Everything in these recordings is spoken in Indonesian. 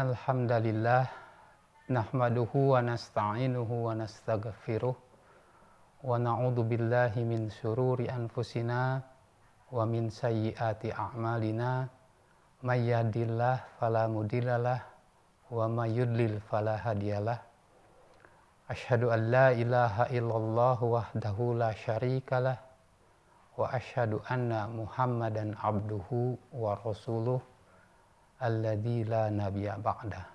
Innal hamdalillah nahmaduhu wa nasta'inuhu wa nastaghfiruh wa na'udzu billahi min syururi anfusina wa min sayyiati a'malina may yahdihillahu fala mudhillalah wa may yudlil fala hadiyalah. Asyhadu an la ilaha illallah wahdahu la syarikalah wa asyhadu anna Muhammadan abduhu wa rasuluh alladzi la nabiyya ba'dah.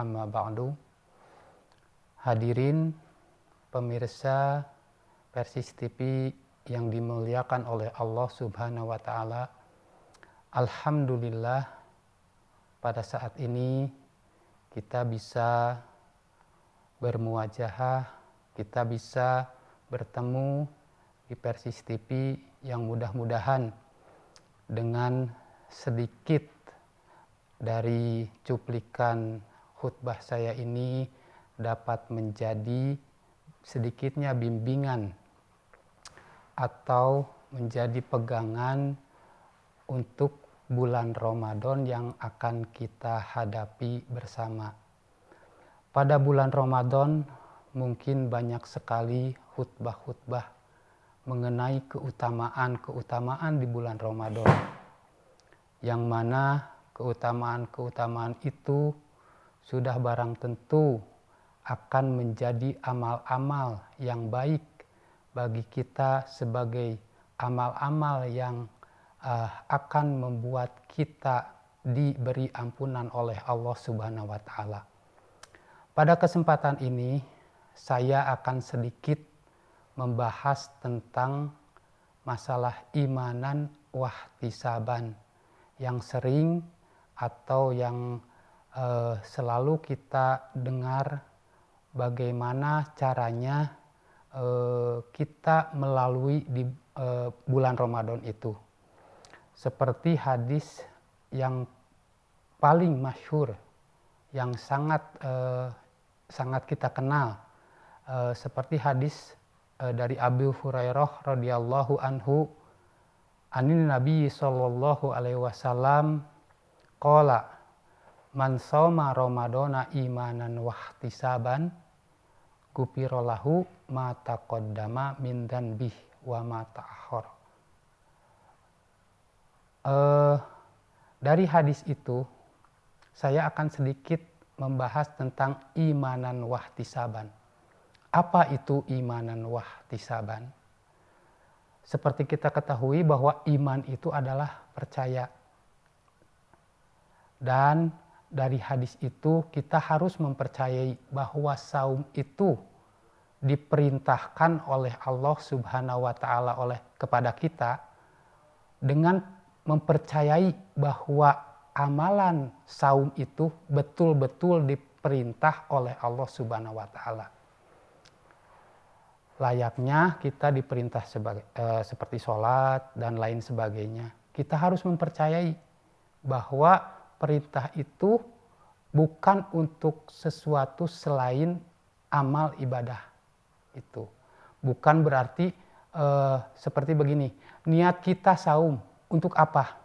Amma ba'du. Hadirin pemirsa Persis TV yang dimuliakan oleh Allah Subhanahu wa taala. Alhamdulillah pada saat ini kita bisa bermuajahah, kita bisa bertemu di Persis TV yang mudah-mudahan dengan sedikit dari cuplikan khutbah saya ini dapat menjadi sedikitnya bimbingan atau menjadi pegangan untuk bulan Ramadan yang akan kita hadapi bersama. Pada bulan Ramadan mungkin banyak sekali khutbah-khutbah mengenai keutamaan di bulan Ramadan, yang mana keutamaan itu sudah barang tentu akan menjadi amal-amal yang baik bagi kita sebagai amal-amal yang akan membuat kita diberi ampunan oleh Allah Subhanahu wa taala. Pada kesempatan ini saya akan sedikit membahas tentang masalah imanan wahtisaban yang sering atau yang selalu kita dengar bagaimana caranya kita melalui di bulan Ramadan itu. Seperti hadis yang paling masyhur, yang sangat kita kenal, seperti hadis dari Abu Hurairah radhiyallahu anhu, anin Nabi sallallahu alaihi wasallam qala man shoma ramadana imanan wahtisaban ghufira lahu ma taqaddama min dzanbih wa ma ta'akhkhar. Dari hadis itu saya akan sedikit membahas tentang imanan wahtisaban. Apa itu imanan wahtisaban? Seperti kita ketahui bahwa iman itu adalah percaya. Dan dari hadis itu kita harus mempercayai bahwa saum itu diperintahkan oleh Allah Subhanahu wa taala kepada kita dengan mempercayai bahwa amalan saum itu betul-betul diperintah oleh Allah Subhanahu wa taala. Layaknya kita diperintah seperti sholat dan lain sebagainya. Kita harus mempercayai bahwa perintah itu bukan untuk sesuatu selain amal ibadah itu. Bukan berarti seperti begini, niat kita saum untuk apa?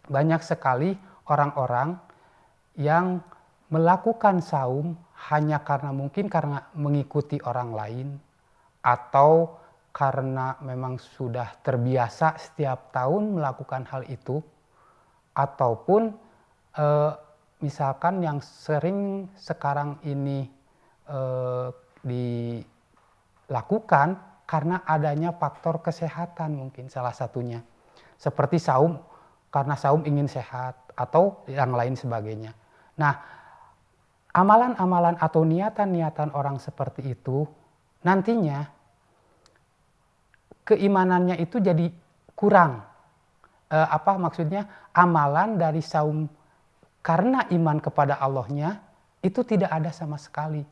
Banyak sekali orang-orang yang melakukan saum hanya karena mengikuti orang lain, atau karena memang sudah terbiasa setiap tahun melakukan hal itu, ataupun misalkan yang sering sekarang ini dilakukan karena adanya faktor kesehatan, mungkin salah satunya. Seperti saum, karena saum ingin sehat atau yang lain sebagainya. Nah, amalan-amalan atau niatan-niatan orang seperti itu nantinya keimanannya itu jadi kurang. Maksudnya amalan dari saum karena iman kepada Allahnya itu tidak ada sama sekali.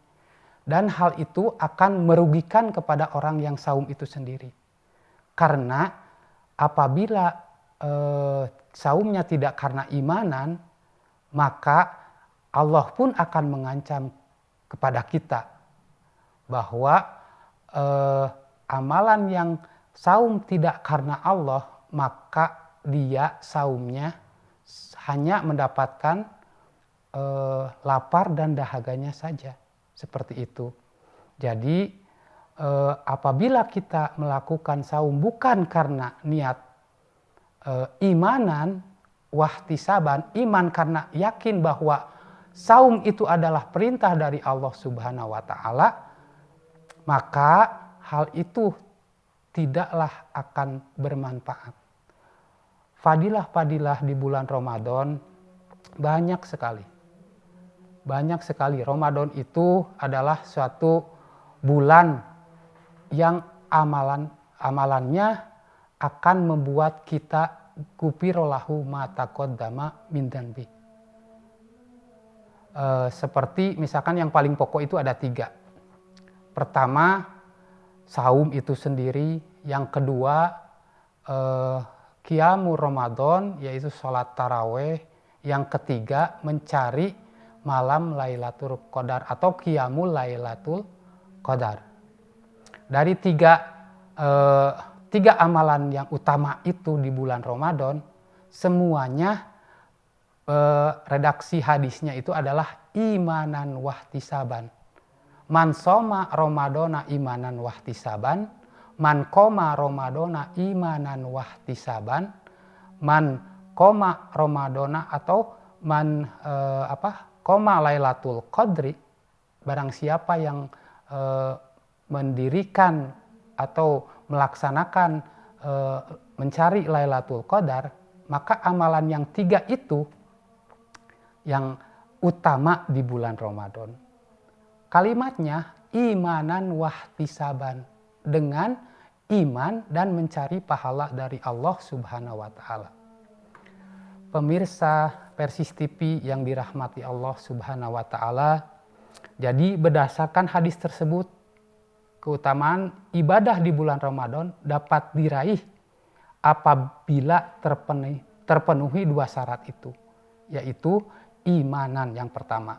Dan hal itu akan merugikan kepada orang yang saum itu sendiri. Karena apabila saumnya tidak karena imanan, maka Allah pun akan mengancam kepada kita bahwa amalan yang saum tidak karena Allah, maka dia saumnya hanya mendapatkan lapar dan dahaganya saja, seperti itu. Jadi apabila kita melakukan saum bukan karena niat imanan, wahtisaban, iman karena yakin bahwa saum itu adalah perintah dari Allah Subhanahu wa Ta'ala, maka hal itu tidaklah akan bermanfaat. Fadilah-fadilah di bulan Ramadan banyak sekali. Banyak sekali. Ramadan itu adalah suatu bulan yang amalannya akan membuat kita gupirolahu ma taqaddama min dzanbi. Seperti misalkan yang paling pokok itu ada 3. Pertama, saum itu sendiri. Yang kedua, qiyamul Ramadan, yaitu sholat taraweh. Yang ketiga, mencari malam Lailatul Qadar atau qiyamul Lailatul Qadar. Dari tiga amalan yang utama itu di bulan Ramadan, semuanya redaksi hadisnya itu adalah imanan wahtisaban. Man soma Ramadana imanan wahtisaban, man koma Ramadana imanan wahtisaban, man koma Ramadana atau man koma Lailatul Qadri, barang siapa yang mendirikan atau melaksanakan mencari Lailatul Qadar, maka amalan yang 3 itu yang utama di bulan Ramadan. Kalimatnya imanan wahtisaban, dengan iman dan mencari pahala dari Allah Subhanahu wa Ta'ala. Pemirsa Persis TV yang dirahmati Allah Subhanahu wa Ta'ala, jadi berdasarkan hadis tersebut, keutamaan ibadah di bulan Ramadan dapat diraih apabila terpenuhi 2 syarat itu, yaitu imanan yang pertama,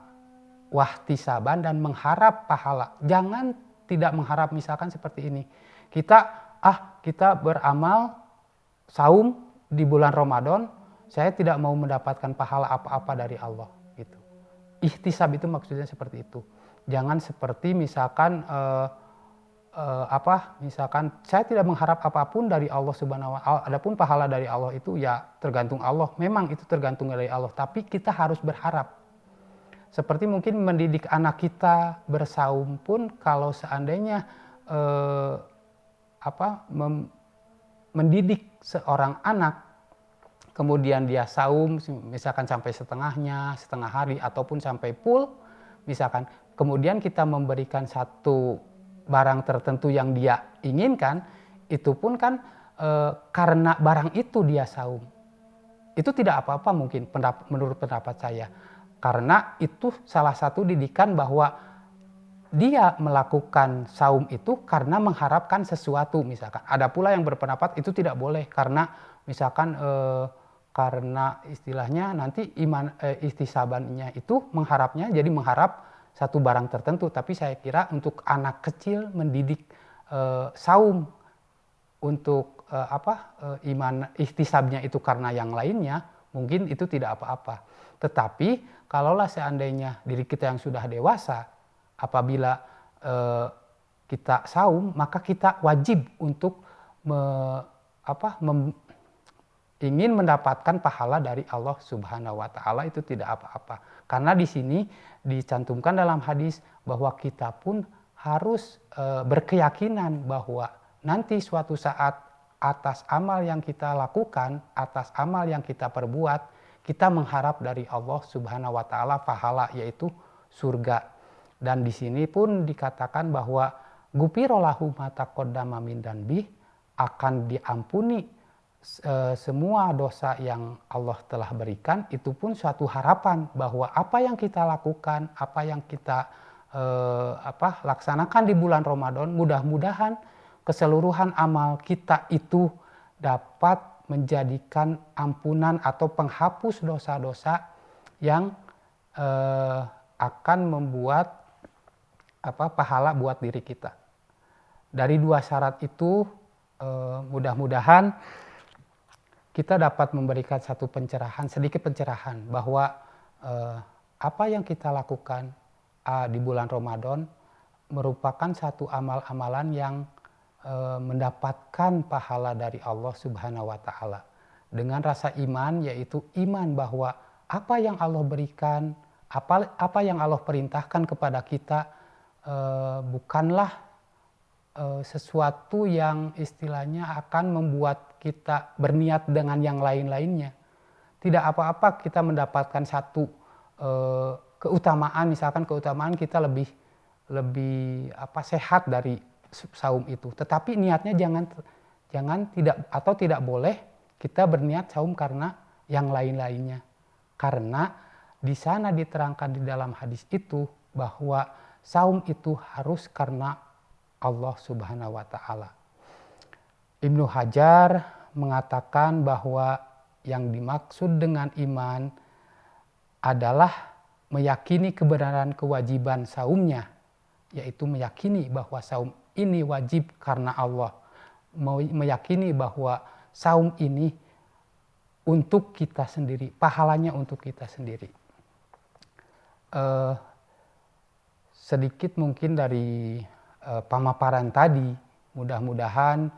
wahtisaban dan mengharap pahala. Jangan tidak mengharap, misalkan seperti ini, kita beramal saum di bulan Ramadan, saya tidak mau mendapatkan pahala apa-apa dari Allah gitu. Ihtisab itu maksudnya seperti itu. Jangan seperti misalkan misalkan saya tidak mengharap apapun dari Allah Subhanahu wa Ta'ala. Adapun pahala dari Allah itu ya tergantung Allah. Memang itu tergantung dari Allah, tapi kita harus berharap. Seperti mungkin mendidik anak kita bersaum pun, kalau seandainya mendidik seorang anak, kemudian dia saum misalkan sampai setengahnya, setengah hari ataupun sampai full misalkan, kemudian kita memberikan satu barang tertentu yang dia inginkan, itu pun kan karena barang itu dia saum. Itu tidak apa-apa mungkin menurut pendapat saya. Karena itu salah satu didikan bahwa dia melakukan saum itu karena mengharapkan sesuatu misalkan. Ada pula yang berpendapat itu tidak boleh karena misalkan karena istilahnya nanti ihtisabannya itu mengharapnya jadi mengharap satu barang tertentu. Tapi saya kira untuk anak kecil mendidik saum untuk iman ihtisabnya itu karena yang lainnya, mungkin itu tidak apa-apa. Tetapi kalaulah seandainya diri kita yang sudah dewasa, apabila kita saum, maka kita wajib untuk ingin mendapatkan pahala dari Allah Subhanahu wa Ta'ala, itu tidak apa-apa. Karena di sini dicantumkan dalam hadis bahwa kita pun harus berkeyakinan bahwa nanti suatu saat atas amal yang kita lakukan, atas amal yang kita perbuat, kita mengharap dari Allah Subhanahu wa Ta'ala pahala, yaitu surga. Dan di sini pun dikatakan bahwa gupirolahu ma taqaddama min dzanbi, akan diampuni semua dosa yang Allah telah berikan. Itu pun suatu harapan bahwa apa yang kita lakukan, apa yang kita laksanakan di bulan Ramadan, mudah-mudahan keseluruhan amal kita itu dapat menjadikan ampunan atau penghapus dosa-dosa yang akan membuat pahala buat diri kita. Dari 2 syarat itu mudah-mudahan kita dapat memberikan satu pencerahan, sedikit pencerahan bahwa apa yang kita lakukan di bulan Ramadan merupakan satu amal-amalan yang mendapatkan pahala dari Allah Subhanahu wa Ta'ala. Dengan rasa iman, yaitu iman bahwa apa yang Allah berikan, apa yang Allah perintahkan kepada kita bukanlah sesuatu yang istilahnya akan membuat kita berniat dengan yang lain-lainnya. Tidak apa-apa kita mendapatkan satu keutamaan, misalkan keutamaan kita lebih sehat dari saum itu. Tetapi niatnya jangan tidak boleh kita berniat saum karena yang lain-lainnya. Karena di sana diterangkan di dalam hadis itu bahwa saum itu harus karena Allah Subhanahu wa Ta'ala. Ibnu Hajar mengatakan bahwa yang dimaksud dengan iman adalah meyakini kebenaran kewajiban saumnya, yaitu meyakini bahwa saum ini wajib karena Allah, meyakini bahwa saum ini untuk kita sendiri, pahalanya untuk kita sendiri. Sedikit mungkin dari pemaparan tadi, mudah-mudahan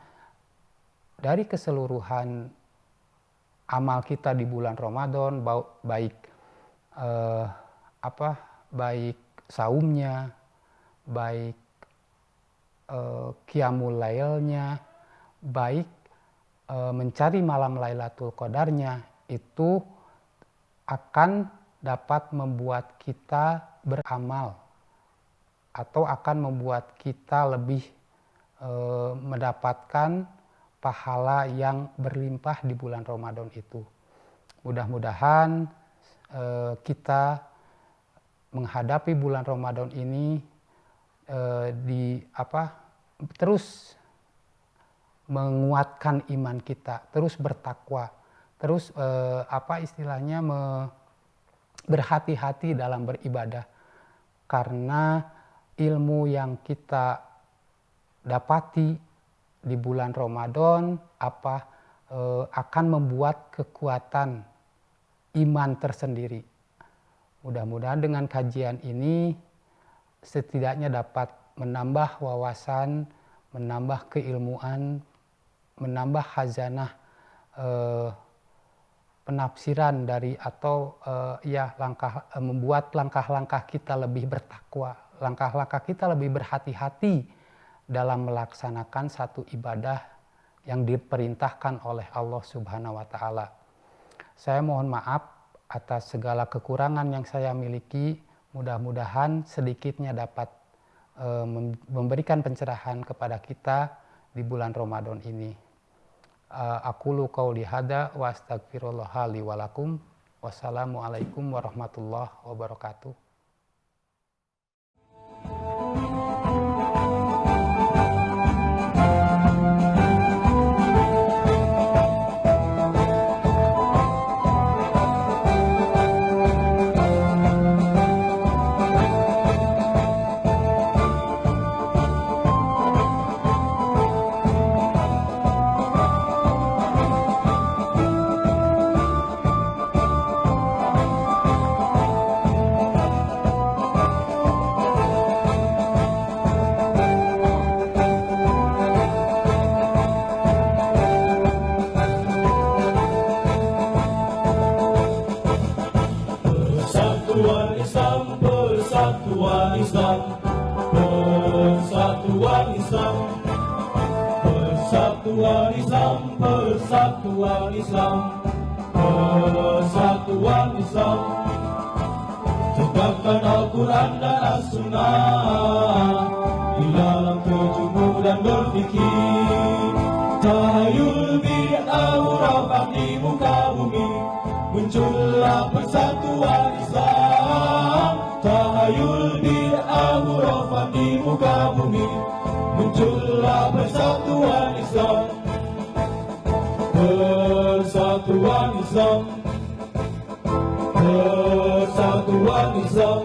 dari keseluruhan amal kita di bulan Ramadan, baik saumnya, baik qiyamul lailnya, baik mencari malam Lailatul Qadarnya, itu akan dapat membuat kita beramal atau akan membuat kita lebih mendapatkan pahala yang berlimpah di bulan Ramadan itu. Mudah-mudahan kita menghadapi bulan Ramadan ini terus menguatkan iman kita, terus bertakwa, terus berhati-hati dalam beribadah, karena ilmu yang kita dapati di bulan Ramadan akan membuat kekuatan iman tersendiri. Mudah-mudahan dengan kajian ini setidaknya dapat menambah wawasan, menambah keilmuan, menambah khazanah penafsiran dari membuat langkah-langkah kita lebih bertakwa, langkah-langkah kita lebih berhati-hati dalam melaksanakan satu ibadah yang diperintahkan oleh Allah Subhanahu wa Ta'ala. Saya mohon maaf atas segala kekurangan yang saya miliki. Mudah-mudahan sedikitnya dapat memberikan pencerahan kepada kita di bulan Ramadan ini. Aqulu qauli hadza wa astaghfirullaha li wa lakum. Wassalamualaikum warahmatullahi wabarakatuh. Persatuan Islam, Persatuan Islam, Persatuan Islam, Persatuan Islam, Persatuan Islam. Tegakkan Al-Quran dan As-Sunnah di dalam tujuhmu dan berfikir. Tahayul bid'ah huraufan di muka bumi, muncullah persatuan Islam. Tahayul bid'ah huraufan di muka bumi, muncullah persatuan Islam. Persatuan Islam, Persatuan Islam.